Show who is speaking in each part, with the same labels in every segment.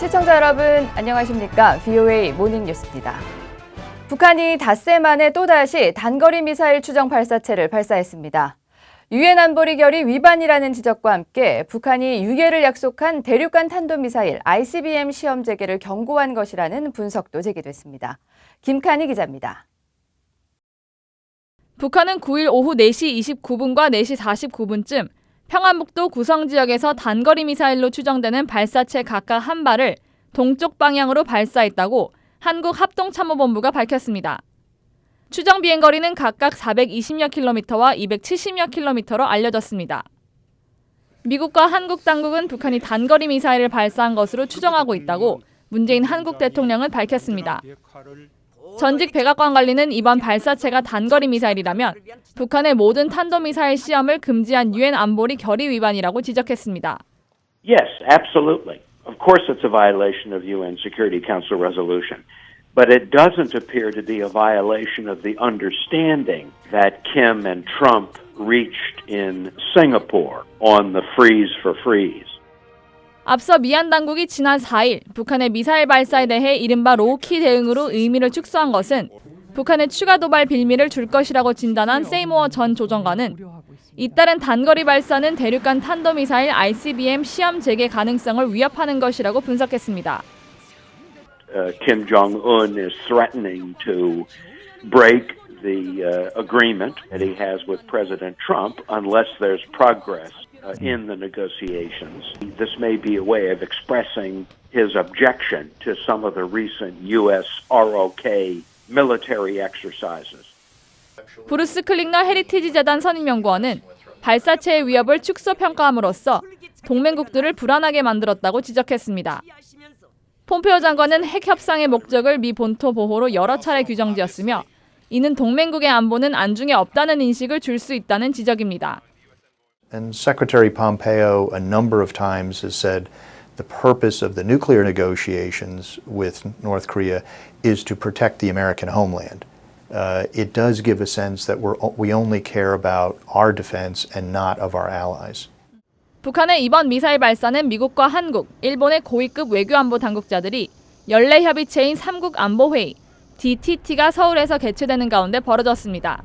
Speaker 1: 시청자 여러분, 안녕하십니까? VOA 모닝뉴스입니다. 북한이 닷새 만에 또다시 단거리 미사일 추정 발사체를 발사했습니다. 유엔 안보리 결의 위반이라는 지적과 함께 북한이 유예를 약속한 대륙간 탄도미사일 ICBM 시험 재개를 경고한 것이라는 분석도 제기됐습니다. 김칸희 기자입니다.
Speaker 2: 북한은 9일 오후 4시 29분과 4시 49분쯤 평안북도 구성 지역에서 단거리 미사일로 추정되는 발사체 각각 한 발을 동쪽 방향으로 발사했다고 한국합동참모본부가 밝혔습니다. 추정 비행거리는 각각 420여 킬로미터와 270여 킬로미터로 알려졌습니다. 미국과 한국 당국은 북한이 단거리 미사일을 발사한 것으로 추정하고 있다고 문재인 한국 대통령은 밝혔습니다. 전직 백악관 관리는 이번 발사체가 단거리 미사일이라면 북한의 모든 탄도미사일 시험을 금지한 유엔 안보리 결의 위반이라고 지적했습니다.
Speaker 3: Yes, absolutely. Of course it's a violation of UN Security Council resolution. But it doesn't appear to be a violation of the understanding that Kim and Trump reached in Singapore on the freeze for freeze.
Speaker 2: 앞서 미얀 당국이 지난 4일 북한의 미사일 발사에 대해 이른바 로우키 대응으로 의미를 축소한 것은 북한의 추가 도발 빌미를 줄 것이라고 진단한 세이모어 전 조정관은 잇따른 단거리 발사는 대륙간 탄도미사일 ICBM 시험 재개 가능성을 위협하는 것이라고 분석했습니다.
Speaker 3: Kim Jong-un is threatening to break the agreement that he has with President Trump unless there's progress in the negotiations. This may be a way of expressing his objection to some of the recent U.S. ROK military exercises.
Speaker 2: 브루스 클링너 헤리티지 재단 선임연구원은 발사체의 위협을 축소 평가함으로써 동맹국들을 불안하게 만들었다고 지적했습니다. 폼페오 장관은 핵 협상의 목적을 미 본토 보호로 여러 차례 규정지었으며 이는 동맹국의 안보는 안중에 없다는 인식을 줄 수 있다는 지적입니다.
Speaker 4: And Secretary Pompeo a number of times has said the purpose of the nuclear negotiations with North Korea is to protect the American homeland. It does give a sense that we only care about our defense and not of our allies.
Speaker 2: 북한의 이번 미사일 발사는 미국과 한국, 일본의 고위급 외교안보 당국자들이 연례협의체인 3국 안보회의, DTT가 서울에서 개최되는 가운데 벌어졌습니다.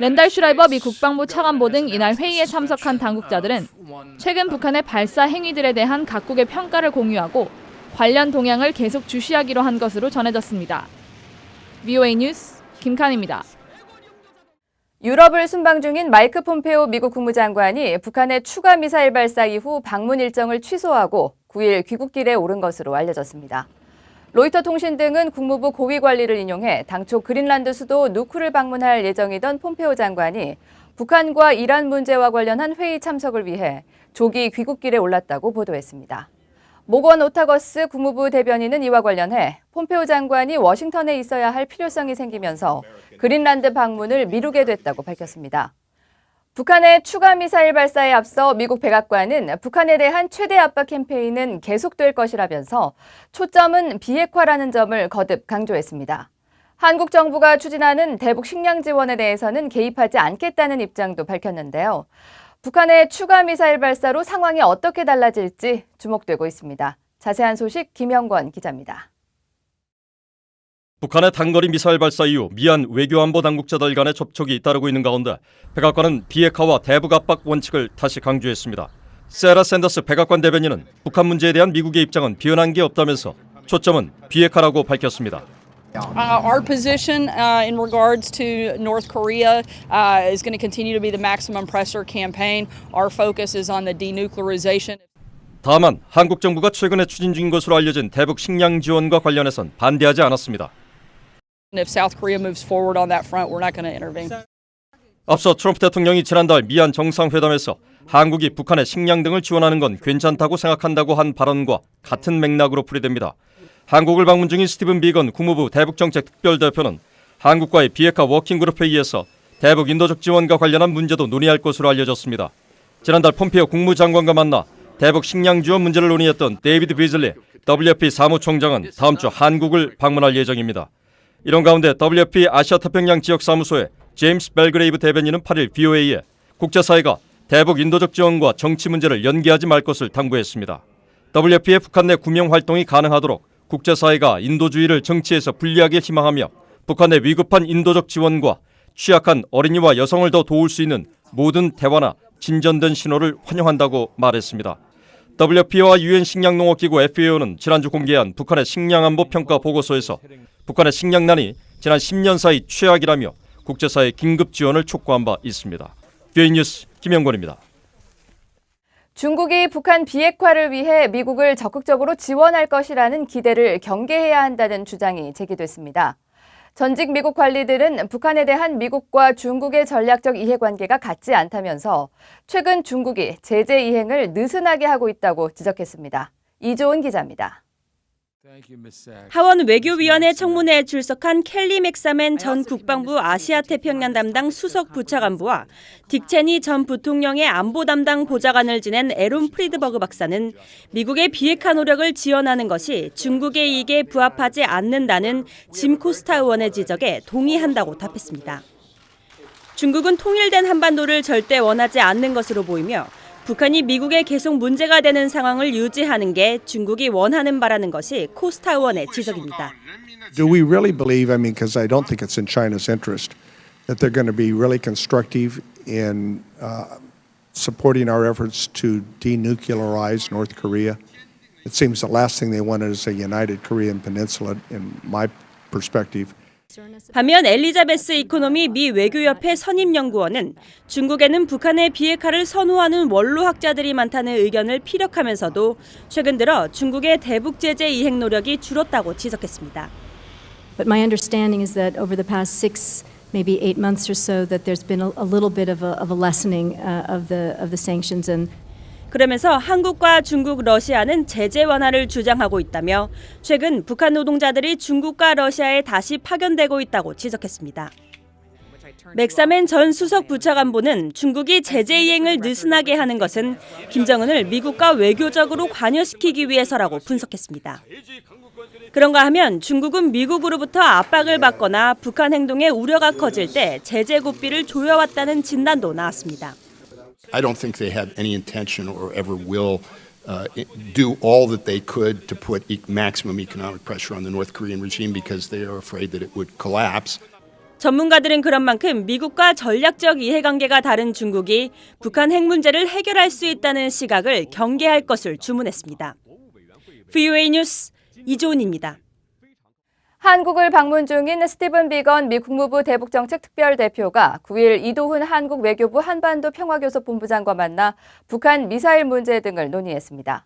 Speaker 2: 랜달 슈라이버 미 국방부 차관보 등 이날 회의에 참석한 당국자들은 최근 북한의 발사 행위들에 대한 각국의 평가를 공유하고 관련 동향을 계속 주시하기로 한 것으로 전해졌습니다. VOA 뉴스 김칸입니다.
Speaker 1: 유럽을 순방 중인 마이크 폼페오 미국 국무장관이 북한의 추가 미사일 발사 이후 방문 일정을 취소하고 9일 귀국길에 오른 것으로 알려졌습니다. 로이터 통신 등은 국무부 고위 관리를 인용해 당초 그린란드 수도 누크를 방문할 예정이던 폼페오 장관이 북한과 이란 문제와 관련한 회의 참석을 위해 조기 귀국길에 올랐다고 보도했습니다. 모건 오타거스 국무부 대변인은 이와 관련해 폼페오 장관이 워싱턴에 있어야 할 필요성이 생기면서 그린란드 방문을 미루게 됐다고 밝혔습니다. 북한의 추가 미사일 발사에 앞서 미국 백악관은 북한에 대한 최대 압박 캠페인은 계속될 것이라면서 초점은 비핵화라는 점을 거듭 강조했습니다. 한국 정부가 추진하는 대북 식량 지원에 대해서는 개입하지 않겠다는 입장도 밝혔는데요. 북한의 추가 미사일 발사로 상황이 어떻게 달라질지 주목되고 있습니다. 자세한 소식 김영권 기자입니다.
Speaker 5: 북한의 단거리 미사일 발사 이후 미얀 외교안보 당국자들 간의 접촉이 잇따르고 있는 가운데 백악관은 비핵화와 대북 압박 원칙을 다시 강조했습니다. 세라 샌더스 백악관 대변인은 북한 문제에 대한 미국의 입장은 변한 게 없다면서 초점은 비핵화라고 밝혔습니다.
Speaker 6: Our position in regards to North Korea is going to continue to be the maximum pressure campaign. Our focus is on the denuclearization.
Speaker 5: 다만 한국 정부가 최근에 추진 중인 것으로 알려진 대북 식량 지원과 관련해선 반대하지 않았습니다.
Speaker 6: If South Korea moves forward on that front, we're not going to intervene.
Speaker 5: 앞서 트럼프 대통령이 지난달 미얀 정상회담에서 한국이 북한에 식량 등을 지원하는 건 괜찮다고 생각한다고 한 발언과 같은 맥락으로 풀이됩니다. 한국을 방문 중인 스티븐 비건 국무부 대북정책 특별대표는 한국과의 비핵화 워킹그룹 회의에서 대북 인도적 지원과 관련한 문제도 논의할 것으로 알려졌습니다. 지난달 폼페오 국무장관과 만나 대북 식량 지원 문제를 논의했던 데이비드 비즐리 WFP 사무총장은 다음 주 한국을 방문할 예정입니다. 이런 가운데 WFP 아시아태평양 지역사무소의 제임스 벨그레이브 대변인은 8일 VOA에 국제사회가 대북 인도적 지원과 정치 문제를 연계하지 말 것을 당부했습니다. WFP의 북한 내 구명 활동이 가능하도록 국제사회가 인도주의를 정치에서 분리하길 희망하며 북한 내 위급한 인도적 지원과 취약한 어린이와 여성을 더 도울 수 있는 모든 대화나 진전된 신호를 환영한다고 말했습니다. WFP와 유엔 식량농업기구 FAO는 지난주 공개한 북한의 식량안보 평가 보고서에서 북한의 식량난이 지난 10년 사이 최악이라며 국제사회 긴급 지원을 촉구한 바 있습니다. VA 뉴스 김영권입니다.
Speaker 1: 중국이 북한 비핵화를 위해 미국을 적극적으로 지원할 것이라는 기대를 경계해야 한다는 주장이 제기됐습니다. 전직 미국 관리들은 북한에 대한 미국과 중국의 전략적 이해관계가 같지 않다면서 최근 중국이 제재 이행을 느슨하게 하고 있다고 지적했습니다. 이조은 기자입니다.
Speaker 7: 하원 외교위원회 청문회에 출석한 켈리 맥사맨 전 국방부 아시아태평양 담당 수석 부차관부와 딕 체니 전 부통령의 안보 담당 보좌관을 지낸 에론 프리드버그 박사는 미국의 비핵화 노력을 지원하는 것이 중국의 이익에 부합하지 않는다는 짐 코스타 의원의 지적에 동의한다고 답했습니다. 중국은 통일된 한반도를 절대 원하지 않는 것으로 보이며 북한이 미국에 계속 문제가 되는 상황을 유지하는 게 중국이 원하는 바라는 것이 코스타 의원의 지적입니다.
Speaker 8: Do we really believe, because I don't think it's in China's interest, that they're going to be really constructive in supporting our efforts to denuclearize North Korea? It seems the last thing they wanted is a united Korean peninsula, in my perspective.
Speaker 7: 반면 엘리자베스 이코노미 미 외교협회 선임연구원은 중국에는 북한의 비핵화를 선호하는 원로학자들이 많다는 의견을 피력하면서도 최근 들어 중국의 대북 제재 이행 노력이 줄었다고 지적했습니다.
Speaker 9: But my understanding is that over the past 6, maybe 8 months or so, that there's been a little bit of a lessening of the sanctions and.
Speaker 7: 그러면서 한국과 중국, 러시아는 제재 완화를 주장하고 있다며 최근 북한 노동자들이 중국과 러시아에 다시 파견되고 있다고 지적했습니다. 맥사맨 전 수석 부차관보는 중국이 제재 이행을 느슨하게 하는 것은 김정은을 미국과 외교적으로 관여시키기 위해서라고 분석했습니다. 그런가 하면 중국은 미국으로부터 압박을 받거나 북한 행동에 우려가 커질 때 제재 고삐를 조여왔다는 진단도 나왔습니다.
Speaker 10: I don't think they have any intention or ever will do all that they could to put maximum economic pressure on the North Korean regime because they are afraid that it would collapse.
Speaker 7: 전문가들은 그런 만큼 미국과 전략적 이해관계가 다른 중국이 북한 핵 문제를 해결할 수 있다는 시각을 경계할 것을 주문했습니다. VOA 뉴스 이조은입니다.
Speaker 1: 한국을 방문 중인 스티븐 비건 미 국무부 대북정책 특별대표가 9일 이도훈 한국 외교부 한반도 평화교섭본부장과 만나 북한 미사일 문제 등을 논의했습니다.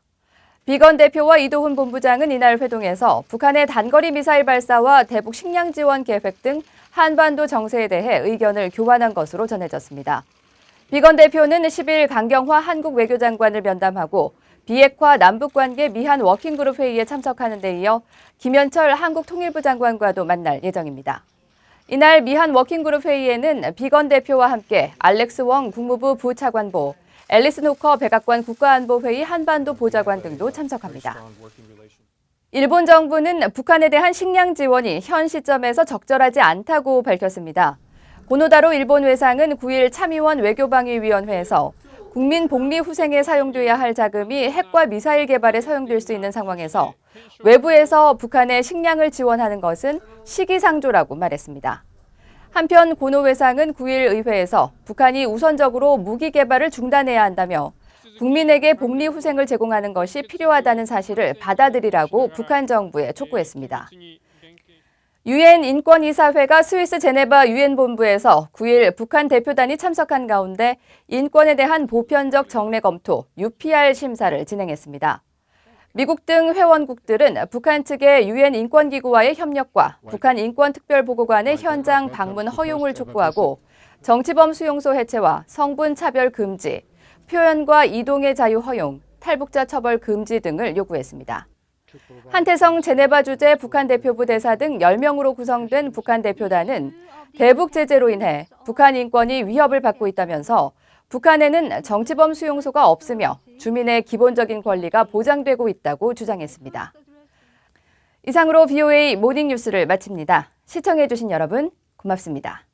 Speaker 1: 비건 대표와 이도훈 본부장은 이날 회동에서 북한의 단거리 미사일 발사와 대북 식량 지원 계획 등 한반도 정세에 대해 의견을 교환한 것으로 전해졌습니다. 비건 대표는 10일 강경화 한국 외교장관을 면담하고 비핵화 남북관계 미한 워킹그룹 회의에 참석하는 데 이어 김현철 한국통일부 장관과도 만날 예정입니다. 이날 미한 워킹그룹 회의에는 비건 대표와 함께 알렉스 웡 국무부 부차관보, 앨리스 노커 백악관 국가안보회의 한반도 보좌관 등도 참석합니다. 일본 정부는 북한에 대한 식량 지원이 현 시점에서 적절하지 않다고 밝혔습니다. 고노다로 일본 외상은 9일 참의원 외교방위위원회에서 국민 복리 후생에 사용돼야 할 자금이 핵과 미사일 개발에 사용될 수 있는 상황에서 외부에서 북한에 식량을 지원하는 것은 시기상조라고 말했습니다. 한편 고노 외상은 9일 의회에서 북한이 우선적으로 무기 개발을 중단해야 한다며 국민에게 복리 후생을 제공하는 것이 필요하다는 사실을 받아들이라고 북한 정부에 촉구했습니다. 유엔 인권이사회가 스위스 제네바 유엔 본부에서 9일 북한 대표단이 참석한 가운데 인권에 대한 보편적 정례 검토 UPR 심사를 진행했습니다. 미국 등 회원국들은 북한 측의 유엔 인권기구와의 협력과 북한 인권특별보고관의 현장 방문 허용을 촉구하고 정치범 수용소 해체와 성분 차별 금지, 표현과 이동의 자유 허용, 탈북자 처벌 금지 등을 요구했습니다. 한태성 제네바 주재 북한 대표부 대사 등 10명으로 구성된 북한 대표단은 대북 제재로 인해 북한 인권이 위협을 받고 있다면서 북한에는 정치범 수용소가 없으며 주민의 기본적인 권리가 보장되고 있다고 주장했습니다. 이상으로 VOA 모닝뉴스를 마칩니다. 시청해주신 여러분 고맙습니다.